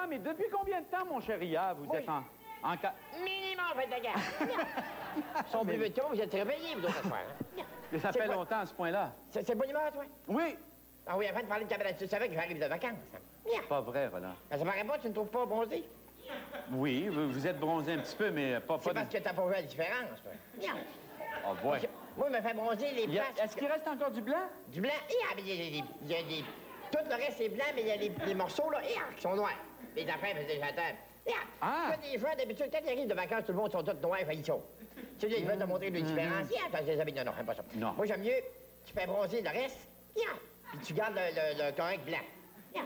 comment, mais depuis combien de temps, mon cher Ria, vous êtes en Minimum, faites la guerre. Son plus vite que moi, vous êtes réveillés, vous autres, hein? Ça fait longtemps à ce point-là. C'est bonne humeur, toi? Oui. Ah oui, afin de parler de cabane, tu savais que j'arrive de vacances. Bien. Pas vrai, Roland. Ben, ça paraît pas, tu ne trouves pas bronzé? Oui, vous êtes bronzé un petit peu, mais pas... C'est parce que t'as pas vu la différence, toi. Bien. Oh, boy. Moi, il me fait bronzer les places. Est-ce qu'il reste encore du blanc? Du blanc? Mais il y a des... Tout le reste est blanc, mais il y a les morceaux, là, qui sont noirs. Les affaires, c'est déjà terre. Ah! Des gens, d'habitude, quand ils arrivent de vacances, tout le monde sont tous noirs, ils sont. Tu sais, ils veulent te montrer les différences. Parce que les habits, non, j'aime pas ça. Non. Moi, j'aime mieux, tu fais bronzer le reste, puis tu gardes le correct blanc.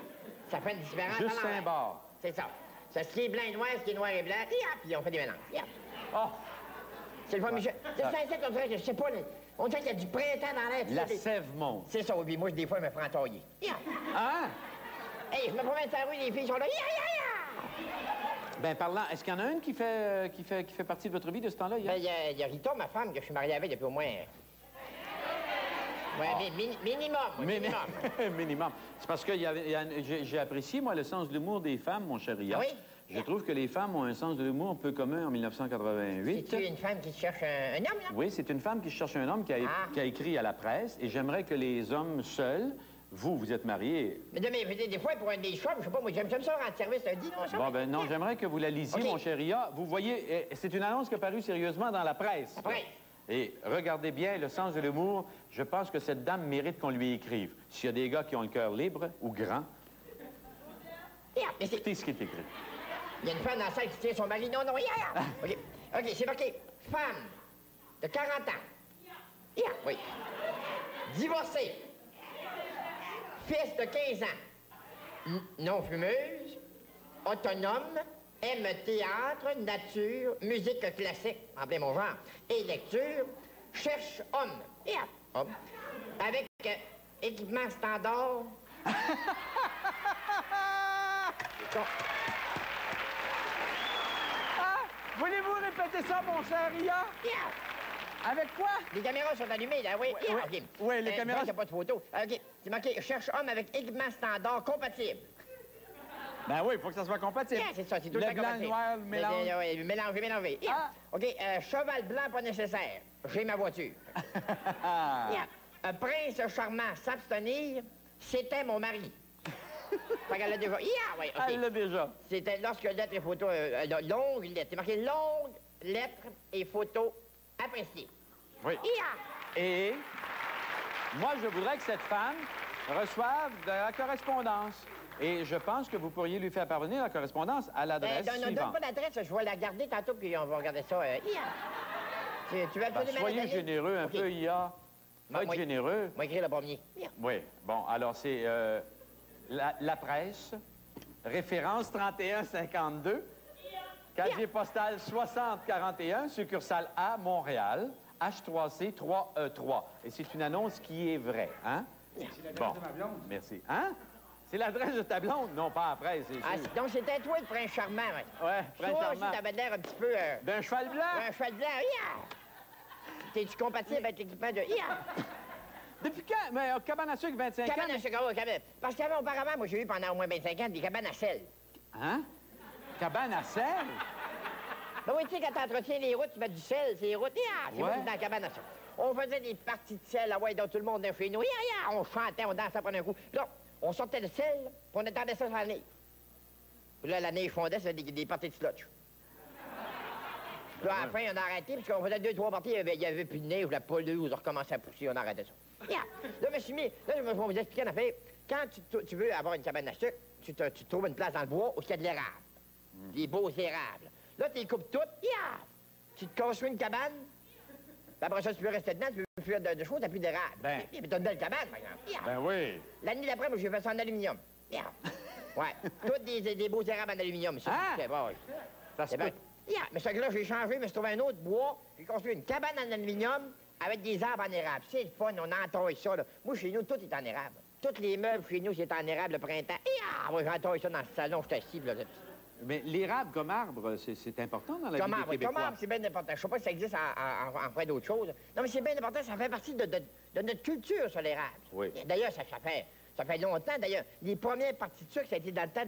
Ça fait une différence. Juste un bord. C'est ça. C'est ce qui est blanc et noir, ce qui est noir et blanc, puis on fait des mélanges. Oh! C'est le fameux... C'est ça, on dirait que je sais pas, on dirait qu'il y a du printemps dans l'air. La sève monte. C'est ça, oui, moi, des fois, je me prends entailler. Hein? Hey, je me promène sur la rue, les filles sont là. Ben, parlant, est-ce qu'il y en a une qui fait partie de votre vie de ce temps-là, Ben, il y a Rita, ma femme, que je suis marié avec depuis au moins... Ouais, minimum. Minimum. C'est parce que j'ai apprécié, moi, le sens de l'humour des femmes, mon cher Ria. Oui? Je trouve que les femmes ont un sens de l'humour un peu commun en 1988. C'est-tu une femme qui cherche un homme, là? Oui, c'est une femme qui cherche un homme qui a écrit à la presse. Et j'aimerais que les hommes seuls, vous êtes mariés... Mais des fois, pour un des choix, je sais pas, moi, j'aime ça rendre service un dimanche. Bon, ben non, j'aimerais que vous la lisiez, mon cher Ria. Vous voyez, c'est une annonce qui a paru sérieusement dans la presse. Et regardez bien le sens de l'humour. Je pense que cette dame mérite qu'on lui écrive. S'il y a des gars qui ont le cœur libre ou grand, écoutez ce qui est écrit. Il y a une femme dans la salle qui tient son mari. Non, OK, c'est marqué. Femme de 40 ans. Oui. Divorcée. Fils de 15 ans. Non fumeuse. Autonome. Aime théâtre, nature, musique classique, en plein mon genre, et lecture, cherche homme. Homme. Avec équipement standard. Voulez-vous répéter ça, mon cher Ria? Avec quoi? Les caméras sont allumées, là, oui. Oui, les caméras... Il n'y a pas de photo. OK, c'est marqué « Cherche homme avec équipement standard compatible ». Ben oui, il faut que ça soit compatible. C'est ça, c'est tout le le temps compatible. Le blanc, le noir, le mélange. Oui, mélangé. OK, cheval blanc, pas nécessaire. J'ai ma voiture. Un prince charmant, s'abstenir, c'était mon mari. Fait qu'elle l'a déjà. Oui, OK. Elle l'a déjà. C'était lorsque lettre et photo, longue lettre. C'est marqué longue lettre et photo appréciée. Oui. Et moi, je voudrais que cette femme reçoive de la correspondance. Et je pense que vous pourriez lui faire parvenir la correspondance à l'adresse suivante. Donne pas l'adresse, je vais la garder tantôt, puis on va regarder ça. Tu veux absolument soyez généreux un peu, Ia. Faites généreux. Moi, écrire le premier. Oui. Bon, alors c'est la presse, référence 3152, casier postal 6041, succursale A, Montréal, H3C 3E3. Et c'est une annonce qui est vraie, hein? C'est l'adresse de ma blonde. Merci. Hein? C'est l'adresse de ta blonde? Non, pas après, c'est sûr. Donc, c'était toi le prince charmant, oui. Ouais, prince charmant. Toi aussi, t'avais l'air un petit peu... D'un cheval blanc? Un cheval blanc, T'es-tu compatible avec l'équipement de... Depuis quand? Mais cabane à sucre, 25 ans? Cabane à sucre, oui, cabane. Parce qu'avant, auparavant, moi, j'ai eu pendant au moins 25 ans des cabanes à sel. Hein? Cabane à sel? Ben oui, tu sais, quand t'entretiens les routes, tu mets du sel, c'est les routes. C'est moi, dans la cabane à sel. On faisait des parties de sel, dans tout le monde, chez nous. On chantait, on dansait pendant un coup. Là, on sortait le sel, puis on attendait ça sur la neige. Puis là, la neige fondait, c'était des parties de slotch. Puis là, à la fin, on a arrêté, parce qu'on faisait 2-3 parties, il y avait plus de neige, la pelouse, on recommençait à pousser, on arrêtait ça. Là, je me suis mis, là, je vais vous expliquer une affaire. Quand tu veux avoir une cabane à sucre, tu trouves une place dans le bois où il y a de l'érable. Des beaux érables. Là, tu les coupes toutes, tu te construis une cabane, puis après ça, tu peux rester dedans, tu peux plus faire de choses, t'as plus d'érable. Puis t'as une belle cabane, par exemple. Ben oui. L'année d'après, moi, j'ai fait ça en aluminium. Ouais, toutes des beaux érables en aluminium. Ça, ça se peut. Mais ce que là, j'ai changé, mais je trouvais un autre bois, j'ai construit une cabane en aluminium avec des arbres en érable. C'est le fun, on entaille ça, là. Moi, chez nous, tout est en érable. Tous les meubles chez nous, c'est en érable le printemps. Moi, j'entaille ça dans le salon, je suis assis, là. Mais l'érable comme arbre, c'est important dans la vie des Québécois. Comme arbre, c'est bien important. Je sais pas si ça existe en fait d'autres choses. Non, mais c'est bien important, ça fait partie de notre culture, ça, l'érable. Oui. D'ailleurs, ça fait... Ça fait longtemps, d'ailleurs. Les premières parties de sucre, ça a été dans le temps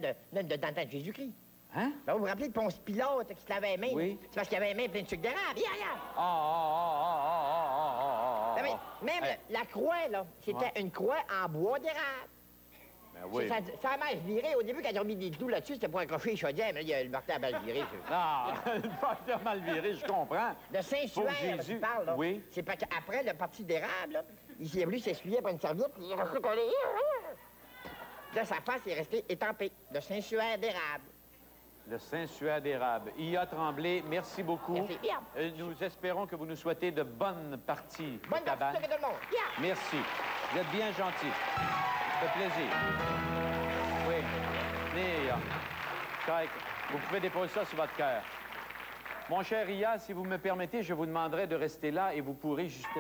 de Jésus-Christ. Hein? Ben, vous vous rappelez de Ponce Pilate qui se lavait les mains? Oui. C'est parce qu'il avait les mains pleines de sucre d'érable. Non, mais même la croix, là, c'était une croix en bois d'érable. Ben oui. Ça a mal viré. Au début, quand ils ont mis des clous là-dessus, c'était pour accrocher les chaudières, mais là, il y a le marteau a mal viré. Ah, le marteau a mal viré, je comprends. De Saint-Suaire, Jésus, tu parles, là. oui. C'est parce qu'après le parti d'érable, là, il est venu s'essuyer après une serviette, puis il est resté collé. Là, sa face est restée étampée. De Saint-Suaire d'érable. Le Saint-Suaire d'érable. IA Tremblay, merci beaucoup. Merci. Bien. Nous espérons que vous nous souhaitez de bonnes parties Bonne de cabane. partie de tout le monde. Bien. Merci. Vous êtes bien gentil. Ça fait plaisir. Oui. Venez, correct. Vous pouvez déposer ça sur votre cœur. Mon cher IA, si vous me permettez, je vous demanderai de rester là et vous pourrez justement...